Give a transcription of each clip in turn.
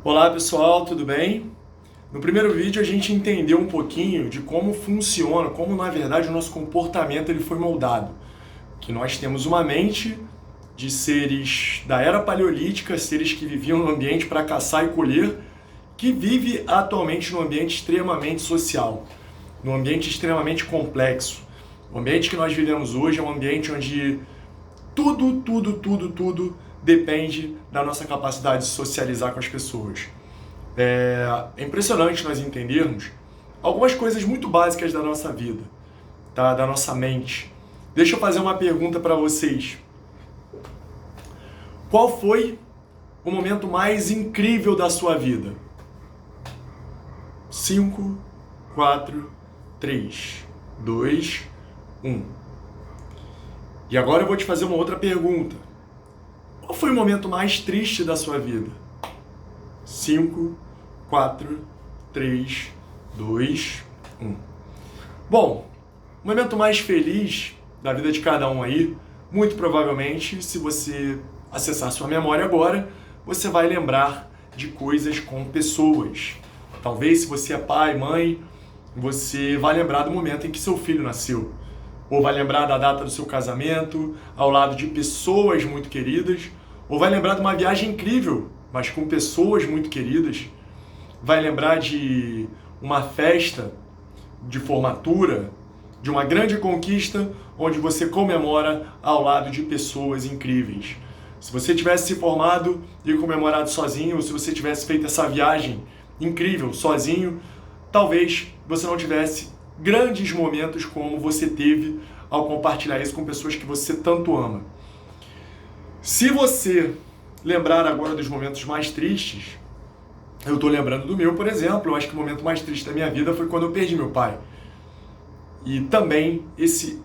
Olá pessoal, tudo bem? No primeiro vídeo a gente entendeu um pouquinho de como funciona, como na verdade o nosso comportamento ele foi moldado. Que nós temos uma mente de seres da era paleolítica, seres que viviam no ambiente para caçar e colher, que vive atualmente num ambiente extremamente social, num ambiente extremamente complexo. O ambiente que nós vivemos hoje é um ambiente onde tudo depende da nossa capacidade de socializar com as pessoas. É impressionante nós entendermos algumas coisas muito básicas da nossa vida, tá? Da nossa mente. Deixa eu fazer uma pergunta para vocês. Qual foi o momento mais incrível da sua vida? 5, 4, 3, 2, 1. E agora eu vou te fazer uma outra pergunta. Qual foi o momento mais triste da sua vida? 5, 4, 3, 2, 1. Bom, o momento mais feliz da vida de cada um aí, muito provavelmente, se você acessar sua memória agora, você vai lembrar de coisas com pessoas. Talvez, se você é pai, mãe, você vai lembrar do momento em que seu filho nasceu. Ou vai lembrar da data do seu casamento, ao lado de pessoas muito queridas. Ou vai lembrar de uma viagem incrível, mas com pessoas muito queridas. Vai lembrar de uma festa de formatura, de uma grande conquista, onde você comemora ao lado de pessoas incríveis. Se você tivesse se formado e comemorado sozinho, ou se você tivesse feito essa viagem incrível sozinho, talvez você não tivesse grandes momentos como você teve ao compartilhar isso com pessoas que você tanto ama. Se você lembrar agora dos momentos mais tristes, eu estou lembrando do meu, por exemplo. Eu acho que o momento mais triste da minha vida foi quando eu perdi meu pai. E também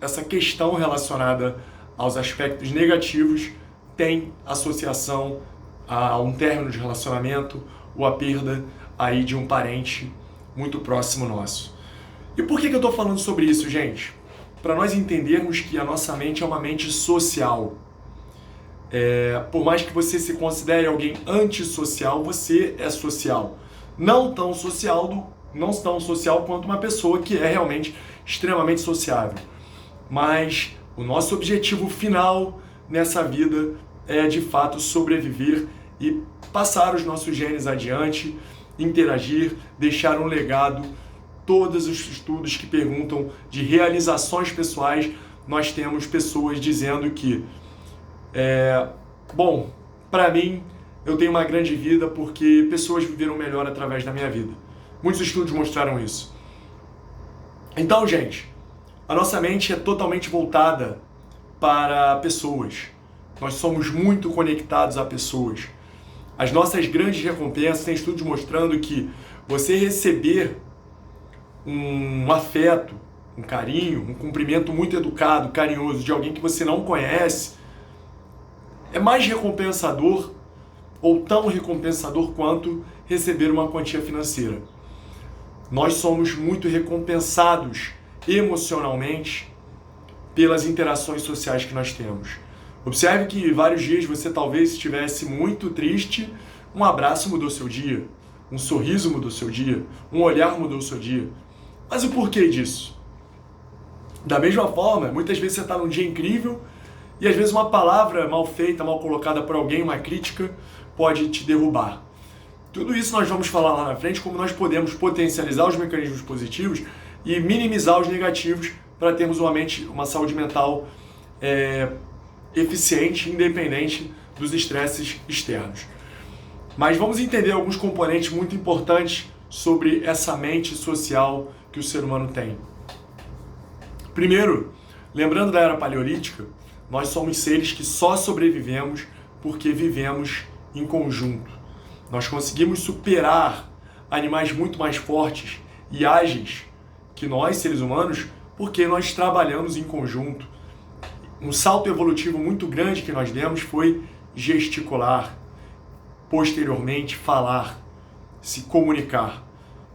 essa questão relacionada aos aspectos negativos tem associação a um término de relacionamento ou a perda aí de um parente muito próximo nosso. E por que eu estou falando sobre isso, gente? Para nós entendermos que a nossa mente é uma mente social. Por mais que você se considere alguém antissocial, você é social. Não tão social quanto uma pessoa que é realmente extremamente sociável. Mas o nosso objetivo final nessa vida é de fato sobreviver e passar os nossos genes adiante, interagir, deixar um legado. Todos os estudos que perguntam de realizações pessoais, nós temos pessoas dizendo que bom, para mim, eu tenho uma grande vida porque pessoas viveram melhor através da minha vida. Muitos estudos mostraram isso. Então, gente, a nossa mente é totalmente voltada para pessoas. Nós somos muito conectados a pessoas. As nossas grandes recompensas, tem estudos mostrando que você receber um afeto, um carinho, um cumprimento muito educado, carinhoso de alguém que você não conhece, é mais recompensador ou tão recompensador quanto receber uma quantia financeira. Nós somos muito recompensados emocionalmente pelas interações sociais que nós temos. Observe que vários dias você talvez estivesse muito triste, um abraço mudou seu dia, um sorriso mudou seu dia, um olhar mudou seu dia. Mas o porquê disso? Da mesma forma, muitas vezes você está num dia incrível e às vezes uma palavra mal feita, mal colocada por alguém, uma crítica, pode te derrubar. Tudo isso nós vamos falar lá na frente, como nós podemos potencializar os mecanismos positivos e minimizar os negativos para termos uma saúde mental eficiente, independente dos estresses externos. Mas vamos entender alguns componentes muito importantes sobre essa mente social que o ser humano tem. Primeiro, lembrando da era paleolítica, nós somos seres que só sobrevivemos porque vivemos em conjunto. Nós conseguimos superar animais muito mais fortes e ágeis que nós, seres humanos, porque nós trabalhamos em conjunto. Um salto evolutivo muito grande que nós demos foi gesticular, posteriormente falar, se comunicar.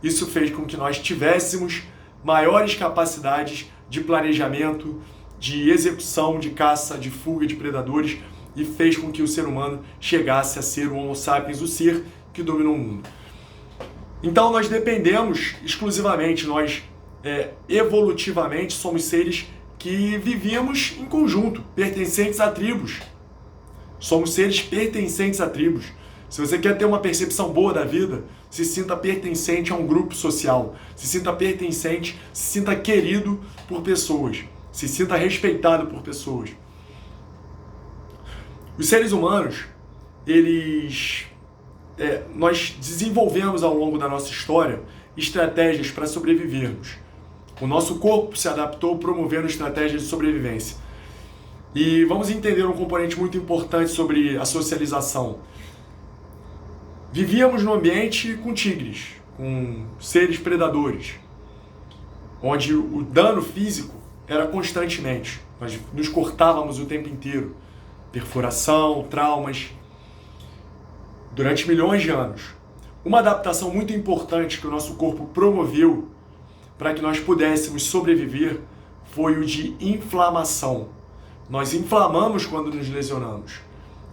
Isso fez com que nós tivéssemos maiores capacidades de planejamento, de execução, de caça, de fuga de predadores, e fez com que o ser humano chegasse a ser o Homo sapiens, o ser que dominam o mundo. Então nós dependemos exclusivamente, nós evolutivamente somos seres que vivíamos em conjunto, pertencentes a tribos. Somos seres pertencentes a tribos. Se você quer ter uma percepção boa da vida, se sinta pertencente a um grupo social, se sinta pertencente, se sinta querido por pessoas, se sinta respeitado por pessoas. Os seres humanos, nós desenvolvemos ao longo da nossa história estratégias para sobrevivermos. O nosso corpo se adaptou promovendo estratégias de sobrevivência. E vamos entender um componente muito importante sobre a socialização. Vivíamos num ambiente com tigres, com seres predadores, onde o dano físico era constantemente. Nós nos cortávamos o tempo inteiro. Perfuração, traumas, durante milhões de anos. Uma adaptação muito importante que o nosso corpo promoveu para que nós pudéssemos sobreviver foi o de inflamação. Nós inflamamos quando nos lesionamos.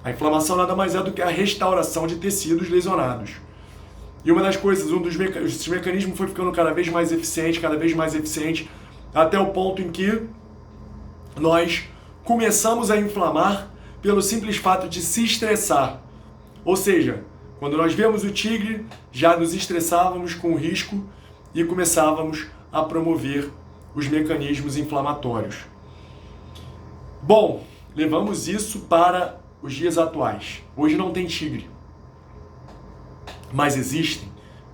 A inflamação nada mais é do que a restauração de tecidos lesionados. E uma das coisas, esses mecanismos foi ficando cada vez mais eficiente, até o ponto em que nós começamos a inflamar pelo simples fato de se estressar. Ou seja, quando nós vemos o tigre, já nos estressávamos com o risco e começávamos a promover os mecanismos inflamatórios. Bom, levamos isso para os dias atuais. Hoje não tem tigre, mas existem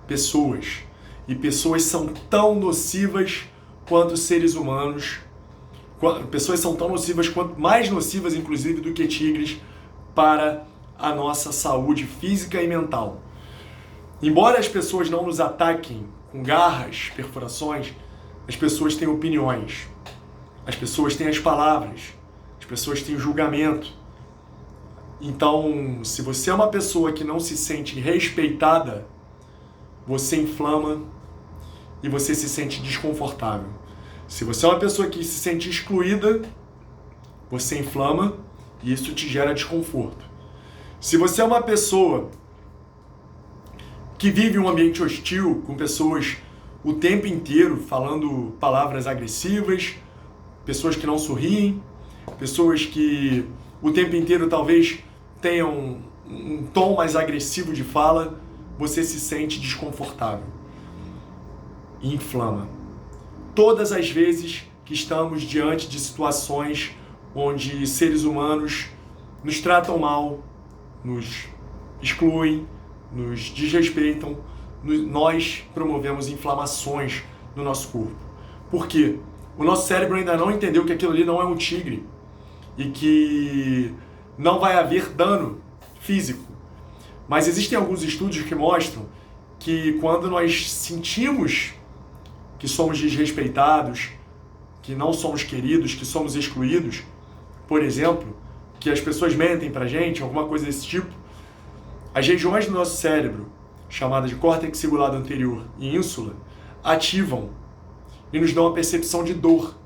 pessoas, e pessoas são tão nocivas quanto seres humanos. Pessoas são tão nocivas, quanto mais nocivas, inclusive, do que tigres para a nossa saúde física e mental. Embora as pessoas não nos ataquem com garras, perfurações, as pessoas têm opiniões, as pessoas têm as palavras, as pessoas têm o julgamento. Então, se você é uma pessoa que não se sente respeitada, você inflama e você se sente desconfortável. Se você é uma pessoa que se sente excluída, você inflama e isso te gera desconforto. Se você é uma pessoa que vive um ambiente hostil, com pessoas o tempo inteiro falando palavras agressivas, pessoas que não sorriem, pessoas que o tempo inteiro talvez tenham um tom mais agressivo de fala, você se sente desconfortável e inflama. Todas as vezes que estamos diante de situações onde seres humanos nos tratam mal, nos excluem, nos desrespeitam, nós promovemos inflamações no nosso corpo. Por quê? O nosso cérebro ainda não entendeu que aquilo ali não é um tigre e que não vai haver dano físico. Mas existem alguns estudos que mostram que quando nós sentimos que somos desrespeitados, que não somos queridos, que somos excluídos, por exemplo, que as pessoas mentem pra gente, alguma coisa desse tipo, as regiões do nosso cérebro, chamadas de córtex cingulado anterior e ínsula, ativam e nos dão a percepção de dor,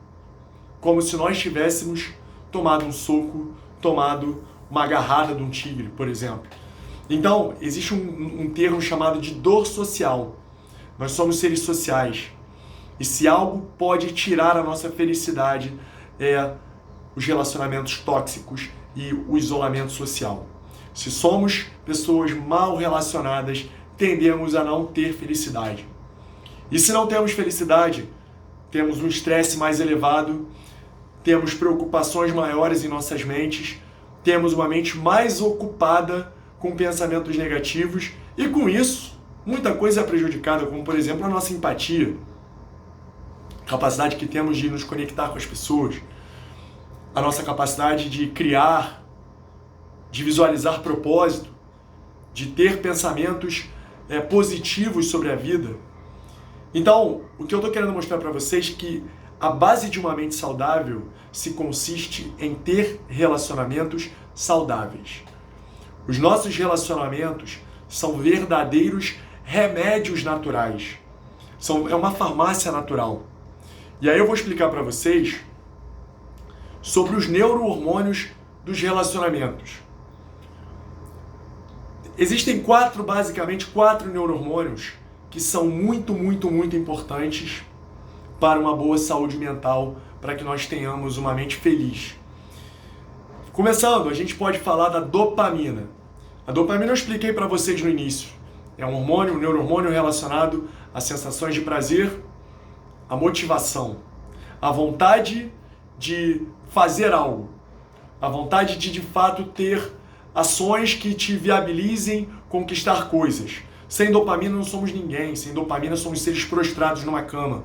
como se nós tivéssemos tomado um soco, tomado uma agarrada de um tigre, por exemplo. Então, existe um termo chamado de dor social. Nós somos seres sociais. E se algo pode tirar a nossa felicidade, é os relacionamentos tóxicos e o isolamento social. Se somos pessoas mal relacionadas, tendemos a não ter felicidade. E se não temos felicidade, temos um estresse mais elevado, temos preocupações maiores em nossas mentes, temos uma mente mais ocupada com pensamentos negativos e com isso, muita coisa é prejudicada, como por exemplo a nossa empatia, capacidade que temos de nos conectar com as pessoas, a nossa capacidade de criar, de visualizar propósito, de ter pensamentos positivos sobre a vida. Então, o que eu estou querendo mostrar para vocês é que a base de uma mente saudável se consiste em ter relacionamentos saudáveis. Os nossos relacionamentos são verdadeiros remédios naturais. É uma farmácia natural. E aí eu vou explicar para vocês sobre os neurohormônios dos relacionamentos. Existem basicamente quatro neurohormônios que são muito importantes para uma boa saúde mental, para que nós tenhamos uma mente feliz. Começando, a gente pode falar da dopamina. A dopamina eu expliquei para vocês no início. É um hormônio, um neurohormônio relacionado às sensações de prazer, à motivação, à vontade de fazer algo, à vontade de fato ter ações que te viabilizem conquistar coisas. Sem dopamina não somos ninguém, sem dopamina somos seres prostrados numa cama.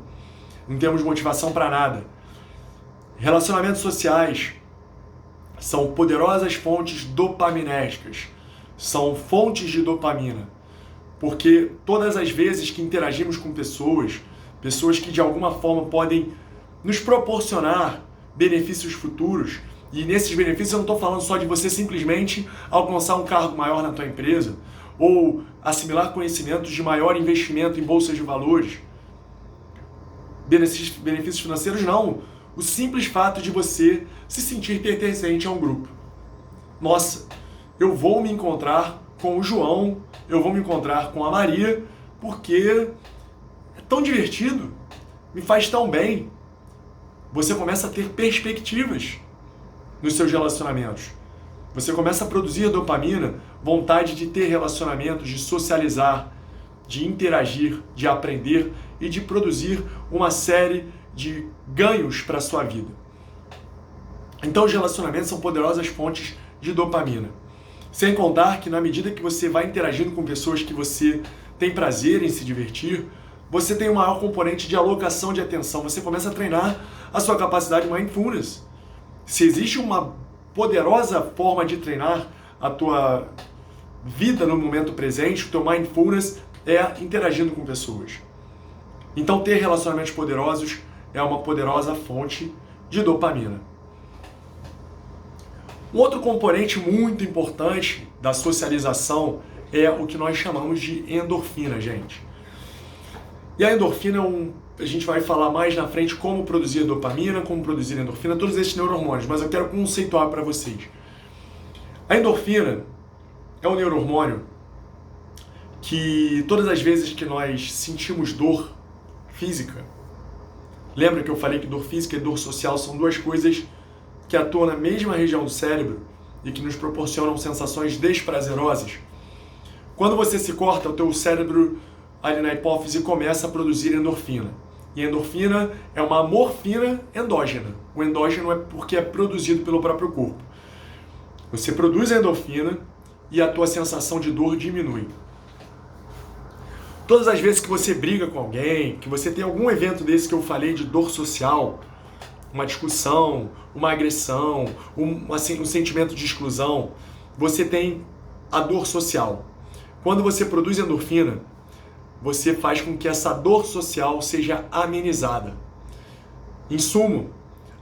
Não temos motivação para nada. Relacionamentos sociais são poderosas fontes dopaminérgicas, são fontes de dopamina, porque todas as vezes que interagimos com pessoas que de alguma forma podem nos proporcionar benefícios futuros, e nesses benefícios eu não estou falando só de você simplesmente alcançar um cargo maior na tua empresa, ou assimilar conhecimentos de maior investimento em bolsas de valores, benefícios financeiros não, o simples fato de você se sentir pertencente a um grupo. Nossa, eu vou me encontrar com o João, eu vou me encontrar com a Maria, porque é tão divertido, me faz tão bem. Você começa a ter perspectivas nos seus relacionamentos. Você começa a produzir dopamina, vontade de ter relacionamentos, de socializar, de interagir, de aprender e de produzir uma série de ganhos para a sua vida. Então os relacionamentos são poderosas fontes de dopamina. Sem contar que na medida que você vai interagindo com pessoas que você tem prazer em se divertir, você tem um maior componente de alocação de atenção. Você começa a treinar a sua capacidade mindfulness. Se existe uma poderosa forma de treinar a tua vida no momento presente, o teu mindfulness é interagindo com pessoas. Então ter relacionamentos poderosos é uma poderosa fonte de dopamina. Um outro componente muito importante da socialização é o que nós chamamos de endorfina, gente. E a endorfina a gente vai falar mais na frente como produzir dopamina, como produzir endorfina, todos esses neurohormônios, mas eu quero conceituar para vocês. A endorfina é um neurohormônio que todas as vezes que nós sentimos dor física, lembra que eu falei que dor física e dor social são duas coisas que atuam na mesma região do cérebro e que nos proporcionam sensações desprazerosas? Quando você se corta, o teu cérebro ali na hipófise começa a produzir endorfina. E a endorfina é uma morfina endógena. O endógeno é porque é produzido pelo próprio corpo. Você produz a endorfina e a tua sensação de dor diminui. Todas as vezes que você briga com alguém, que você tem algum evento desse que eu falei de dor social, uma discussão, uma agressão, um sentimento de exclusão, você tem a dor social. Quando você produz endorfina, você faz com que essa dor social seja amenizada. Em sumo,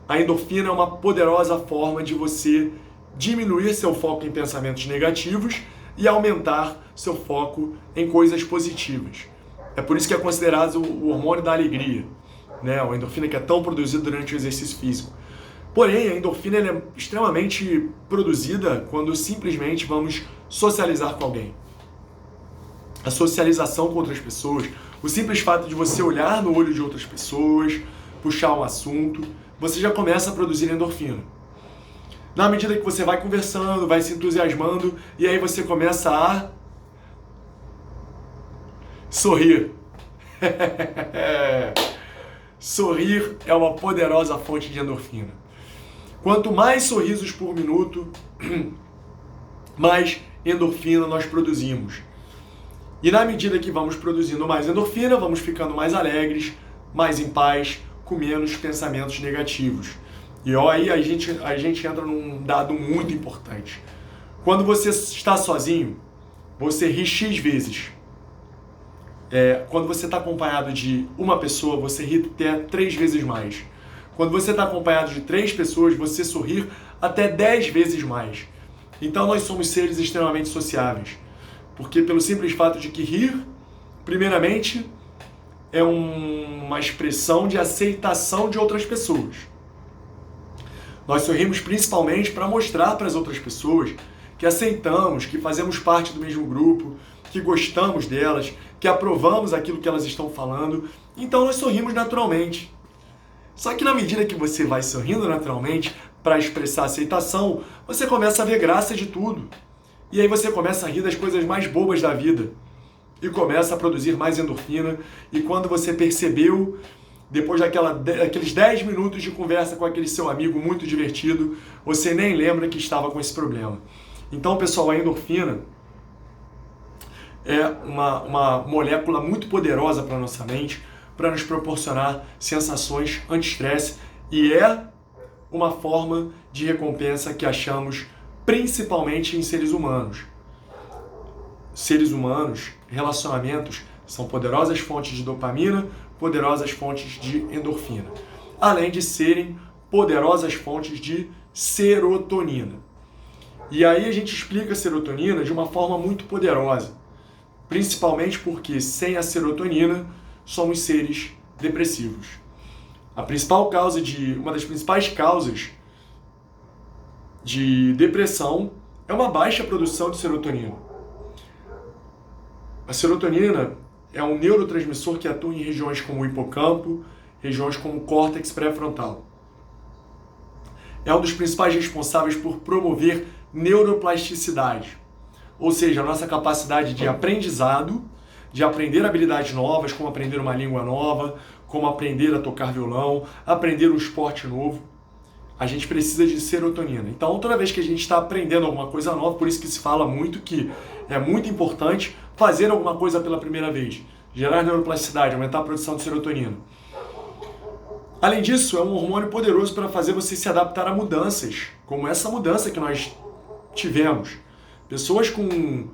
a endorfina é uma poderosa forma de você diminuir seu foco em pensamentos negativos e aumentar seu foco em coisas positivas. É por isso que é considerado o hormônio da alegria, né? A endorfina que é tão produzida durante o exercício físico. Porém, a endorfina é extremamente produzida quando simplesmente vamos socializar com alguém. A socialização com outras pessoas, o simples fato de você olhar no olho de outras pessoas, puxar um assunto, você já começa a produzir endorfina. Na medida que você vai conversando, vai se entusiasmando, e aí você começa a sorrir. Sorrir é uma poderosa fonte de endorfina. Quanto mais sorrisos por minuto, mais endorfina nós produzimos. E na medida que vamos produzindo mais endorfina, vamos ficando mais alegres, mais em paz, com menos pensamentos negativos. E ó, aí a gente entra num dado muito importante. Quando você está sozinho, você ri X vezes. Quando você está acompanhado de uma pessoa, você ri até 3 vezes mais. Quando você está acompanhado de 3 pessoas, você sorri até 10 vezes mais. Então nós somos seres extremamente sociáveis. Porque pelo simples fato de que rir, primeiramente, é uma expressão de aceitação de outras pessoas. Nós sorrimos principalmente para mostrar para as outras pessoas que aceitamos, que fazemos parte do mesmo grupo, que gostamos delas, que aprovamos aquilo que elas estão falando, então nós sorrimos naturalmente. Só que na medida que você vai sorrindo naturalmente para expressar aceitação, você começa a ver graça de tudo. E aí você começa a rir das coisas mais bobas da vida. E começa a produzir mais endorfina. E quando você percebeu, depois daqueles 10 minutos de conversa com aquele seu amigo muito divertido, você nem lembra que estava com esse problema. Então, pessoal, a endorfina é uma molécula muito poderosa para a nossa mente, para nos proporcionar sensações anti-estresse, e é uma forma de recompensa que achamos principalmente em seres humanos. Seres humanos, relacionamentos, são poderosas fontes de dopamina, poderosas fontes de endorfina, além de serem poderosas fontes de serotonina. E aí a gente explica a serotonina de uma forma muito poderosa, principalmente porque sem a serotonina somos seres depressivos. Uma das principais causas de depressão é uma baixa produção de serotonina. A serotonina é um neurotransmissor que atua em regiões como o hipocampo, regiões como o córtex pré-frontal. É um dos principais responsáveis por promover neuroplasticidade, ou seja, a nossa capacidade de aprendizado, de aprender habilidades novas, como aprender uma língua nova, como aprender a tocar violão, aprender um esporte novo. A gente precisa de serotonina. Então, toda vez que a gente está aprendendo alguma coisa nova, por isso que se fala muito que é muito importante fazer alguma coisa pela primeira vez, gerar neuroplasticidade, aumentar a produção de serotonina. Além disso, é um hormônio poderoso para fazer você se adaptar a mudanças, como essa mudança que nós tivemos. Pessoas com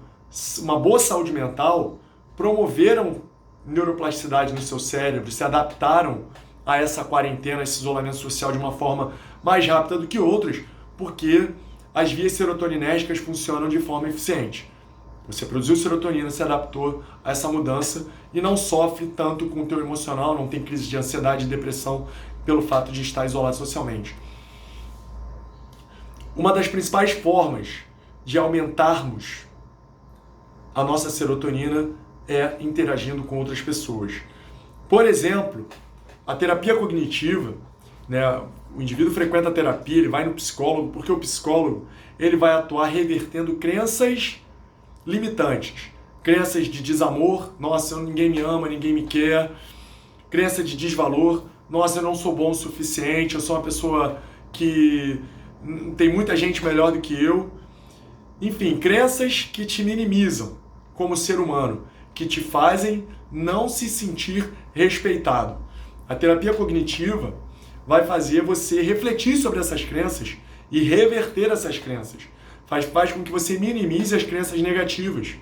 uma boa saúde mental promoveram neuroplasticidade no seu cérebro, se adaptaram a essa quarentena, a esse isolamento social de uma forma mais rápida do que outras, porque as vias serotoninérgicas funcionam de forma eficiente. Você produziu serotonina, se adaptou a essa mudança e não sofre tanto com o teu emocional, não tem crise de ansiedade e depressão pelo fato de estar isolado socialmente. Uma das principais formas de aumentarmos a nossa serotonina é interagindo com outras pessoas. Por exemplo, a terapia cognitiva, né, o indivíduo frequenta a terapia, ele vai no psicólogo, porque o psicólogo ele vai atuar revertendo crenças limitantes. Crenças de desamor, nossa, ninguém me ama, ninguém me quer. Crença de desvalor, nossa, eu não sou bom o suficiente, eu sou uma pessoa que tem muita gente melhor do que eu. Enfim, crenças que te minimizam como ser humano, que te fazem não se sentir respeitado. A terapia cognitiva vai fazer você refletir sobre essas crenças e reverter essas crenças. Faz com que você minimize as crenças negativas.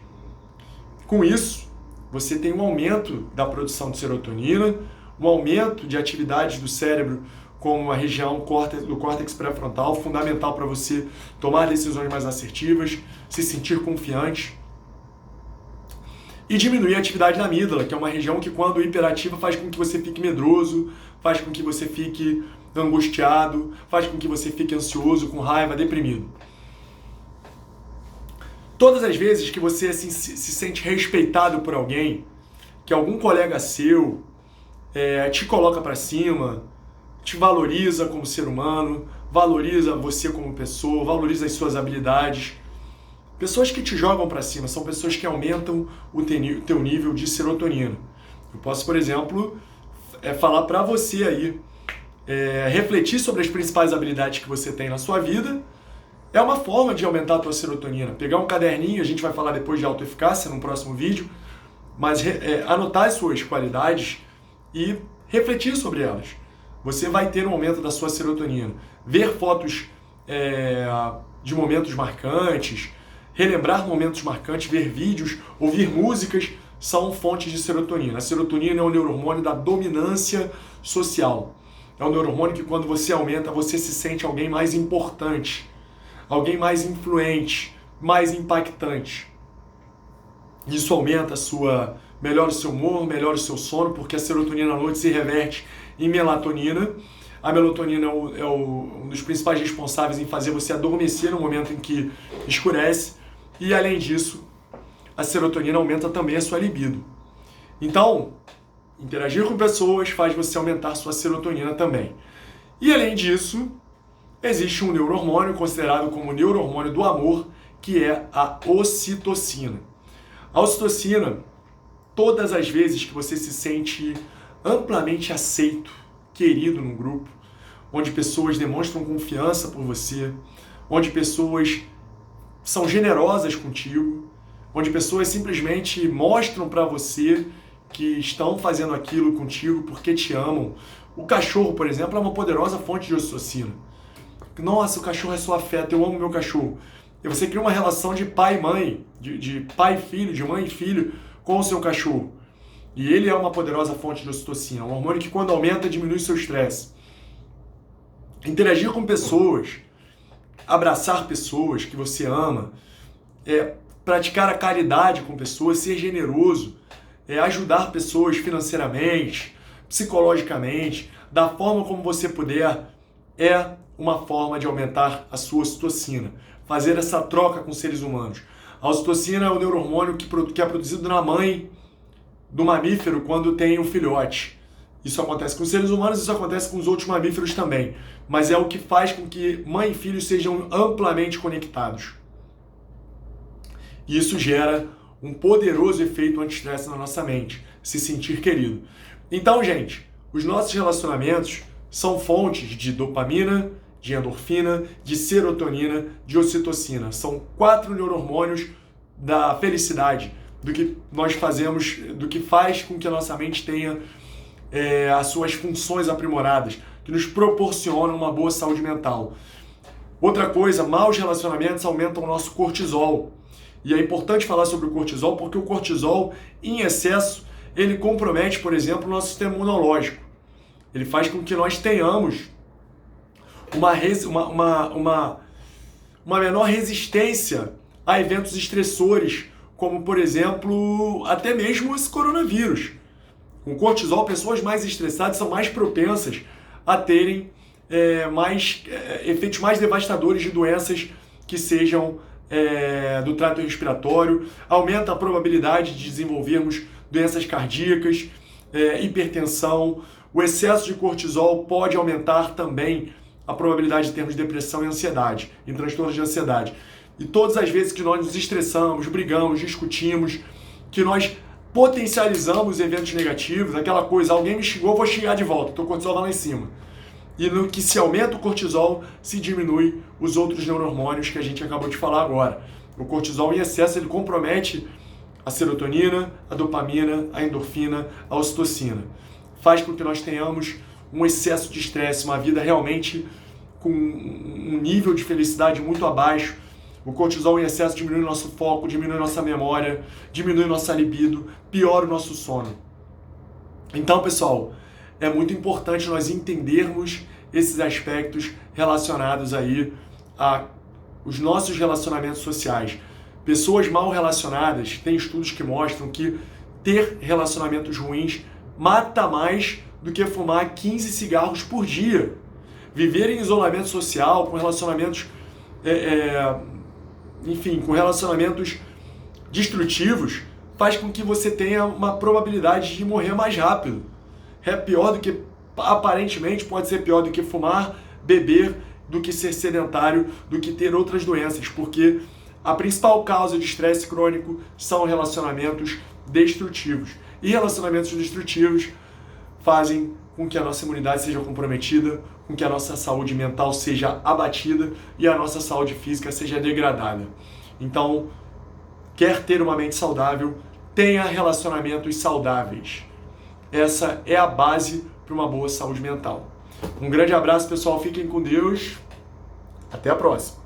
Com isso, você tem um aumento da produção de serotonina, um aumento de atividades do cérebro, como a região do córtex pré-frontal, fundamental para você tomar decisões mais assertivas, se sentir confiante. E diminuir a atividade da amígdala, que é uma região que, quando hiperativa, faz com que você fique medroso, faz com que você fique angustiado, faz com que você fique ansioso, com raiva, deprimido. Todas as vezes que você se sente respeitado por alguém, que algum colega seu te coloca para cima, te valoriza como ser humano, valoriza você como pessoa, valoriza as suas habilidades. Pessoas que te jogam para cima são pessoas que aumentam o teu nível de serotonina. Eu posso, por exemplo, falar para você aí, refletir sobre as principais habilidades que você tem na sua vida. É uma forma de aumentar a tua serotonina. Pegar um caderninho, a gente vai falar depois de autoeficácia no próximo vídeo, mas anotar as suas qualidades e refletir sobre elas. Você vai ter um aumento da sua serotonina. Ver fotos de momentos marcantes, relembrar momentos marcantes, ver vídeos, ouvir músicas, são fontes de serotonina. A serotonina é o neurohormônio da dominância social. É o neurohormônio que, quando você aumenta, você se sente alguém mais importante, alguém mais influente, mais impactante. Isso aumenta melhora o seu humor, melhora o seu sono, porque a serotonina à noite se reverte em melatonina. A melatonina é um dos principais responsáveis em fazer você adormecer no momento em que escurece. E além disso, a serotonina aumenta também a sua libido. Então, interagir com pessoas faz você aumentar sua serotonina também. E além disso, existe um neurohormônio considerado como o neurohormônio do amor, que é a ocitocina. A ocitocina, todas as vezes que você se sente amplamente aceito, querido num grupo, onde pessoas demonstram confiança por você, onde pessoas são generosas contigo, onde pessoas simplesmente mostram para você que estão fazendo aquilo contigo porque te amam. O cachorro, por exemplo, é uma poderosa fonte de ocitocina. Nossa, o cachorro é só afeto, eu amo meu cachorro. E você cria uma relação de pai e mãe, de pai e filho, de mãe e filho com o seu cachorro. E ele é uma poderosa fonte de ocitocina, um hormônio que quando aumenta diminui seu estresse. Interagir com pessoas, abraçar pessoas que você ama, praticar a caridade com pessoas, ser generoso, ajudar pessoas financeiramente, psicologicamente, da forma como você puder, é uma forma de aumentar a sua ocitocina, fazer essa troca com seres humanos. A ocitocina é o neurohormônio que é produzido na mãe do mamífero quando tem um filhote. Isso acontece com os seres humanos, isso acontece com os outros mamíferos também, mas é o que faz com que mãe e filho sejam amplamente conectados. E isso gera um poderoso efeito anti-estresse na nossa mente, se sentir querido. Então, gente, os nossos relacionamentos são fontes de dopamina, de endorfina, de serotonina, de ocitocina. São 4 neurohormônios da felicidade, do que nós fazemos, do que faz com que a nossa mente tenha as suas funções aprimoradas, que nos proporcionam uma boa saúde mental. Outra coisa, maus relacionamentos aumentam o nosso cortisol. E é importante falar sobre o cortisol, porque o cortisol, em excesso, ele compromete, por exemplo, o nosso sistema imunológico. Ele faz com que nós tenhamos uma menor resistência a eventos estressores, como, por exemplo, até mesmo esse coronavírus. Com cortisol, pessoas mais estressadas são mais propensas a terem efeitos mais devastadores de doenças que sejam do trato respiratório, aumenta a probabilidade de desenvolvermos doenças cardíacas, hipertensão. O excesso de cortisol pode aumentar também a probabilidade de termos depressão e ansiedade, em transtornos de ansiedade. E todas as vezes que nós nos estressamos, brigamos, discutimos, que nós potencializamos eventos negativos, aquela coisa, alguém me xingou, vou xingar de volta, então o cortisol vai lá em cima. E no que se aumenta o cortisol, se diminui os outros neurohormônios que a gente acabou de falar agora. O cortisol em excesso, ele compromete a serotonina, a dopamina, a endorfina, a ocitocina. Faz com que nós tenhamos um excesso de estresse, uma vida realmente com um nível de felicidade muito abaixo. O cortisol em excesso diminui o nosso foco, diminui nossa memória, diminui nossa libido, piora o nosso sono. Então, pessoal, é muito importante nós entendermos esses aspectos relacionados aí aos nossos relacionamentos sociais. Pessoas mal relacionadas, tem estudos que mostram que ter relacionamentos ruins mata mais do que fumar 15 cigarros por dia. Viver em isolamento social, com relacionamentos, com relacionamentos destrutivos, faz com que você tenha uma probabilidade de morrer mais rápido. É pior do que, aparentemente, pode ser pior do que fumar, beber, do que ser sedentário, do que ter outras doenças, porque a principal causa de estresse crônico são relacionamentos destrutivos. E relacionamentos destrutivos fazem com que a nossa imunidade seja comprometida, com que a nossa saúde mental seja abatida e a nossa saúde física seja degradada. Então, quer ter uma mente saudável, tenha relacionamentos saudáveis. Essa é a base para uma boa saúde mental. Um grande abraço, pessoal. Fiquem com Deus. Até a próxima.